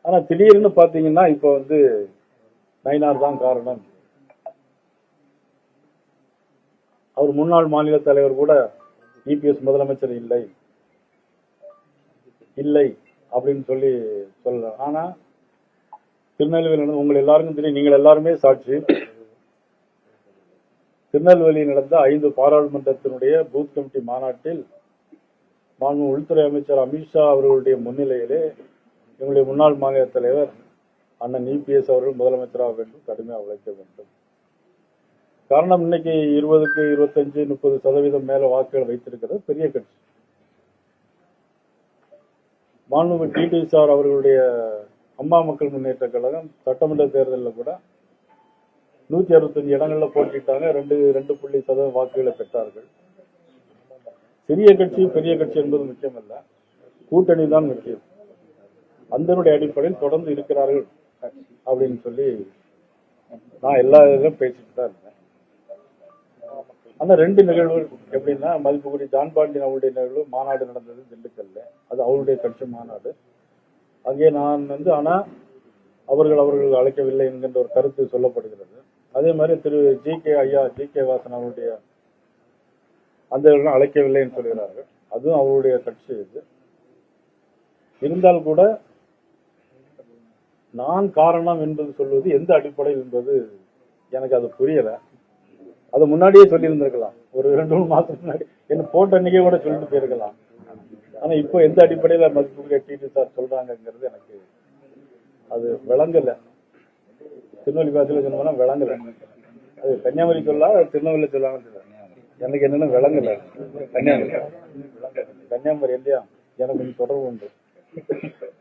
ஆனா திடீர்னு பாத்தீங்கன்னா இப்ப வந்து நயினார் தான் காரணம். அவர் முன்னாள் மாநில தலைவர் கூட இபிஎஸ் முதலமைச்சர் இல்லை இல்லை அப்படின்னு சொல்லி சொல்லலாம். ஆனா திருநெல்வேலி உங்கள் எல்லாருக்கும் தெரியும், நீங்கள் எல்லாருமே சாட்சி. திருநெல்வேலியில் நடந்த 5 பாராளுமன்றத்தினுடைய பூத் கமிட்டி மாநாட்டில் மாண்பு உள்துறை அமைச்சர் அமித்ஷா அவர்களுடைய முன்னிலையிலே எங்களுடைய முன்னாள் மாநில தலைவர் அண்ணன் இபிஎஸ் அவர்கள் முதலமைச்சராக வேண்டும், கடுமையாக உழைக்க வேண்டும். காரணம், இன்னைக்கு 20க்கு 25, 30% மேல வாக்குகள் வைத்திருக்கிறது பெரிய கட்சி. மாண்பு டிடி சார் அவர்களுடைய அம்மா மக்கள் முன்னேற்ற கழகம் சட்டமன்ற தேர்தலில் கூட 165 இடங்கள்ல போட்டிட்டாங்க, 2.2% வாக்குகளை பெற்றார்கள். சிறிய கட்சி பெரிய கட்சி என்பது முக்கியமல்ல, கூட்டணி தான் முக்கியம். அந்த அடிப்படையில் தொடர்ந்து இருக்கிறார்கள் அப்படின்னு சொல்லி நான் எல்லா இதிலும் பேசிட்டு தான் இருந்தேன். அந்த 2 நிகழ்வுகள் எப்படின்னா, மதிப்புக்குரிய ஜான் பாண்டியன் அவருடைய நிகழ்வு மாநாடு நடந்தது திண்டுக்கல்ல, அது அவருடைய கட்சி மாநாடு. அங்கே நான் வந்து ஆனா அவர்கள் அழைக்கவில்லை என்கின்ற ஒரு கருத்து சொல்லப்படுகிறது. அதே மாதிரி திரு ஜி.கே. வாசன் அவருடைய அந்த அழைக்கவில்லை என்று சொல்கிறார்கள். அதுவும் அவருடைய கட்சி. இது இருந்தால் கூட நான் காரணம் என்பது சொல்வது எந்த அடிப்படையில் என்பது எனக்கு அது புரியல. அது முன்னாடியே சொல்லி இருந்திருக்கலாம், ஒரு 2-3 மாசம் முன்னாடி என்ன போட்ட அன்னைக்கே கூட சொல்லிட்டு போயிருக்கலாம். ஆனா இப்போ எந்த அடிப்படையில மதிப்புக்குரிய டிடி சார் சொல்றாங்கிறது எனக்கு அது விளங்கல. திருநெல்வேலி பாசையில சொன்னா விளங்கல. அது கன்னியாகுமரி சொல்லலாம், திருநெல்வேலி சொல்லாம எனக்கு என்னன்னு விளங்கல. கன்னியாகுமரி இல்லையா, எனக்கு தொடர்பு உண்டு.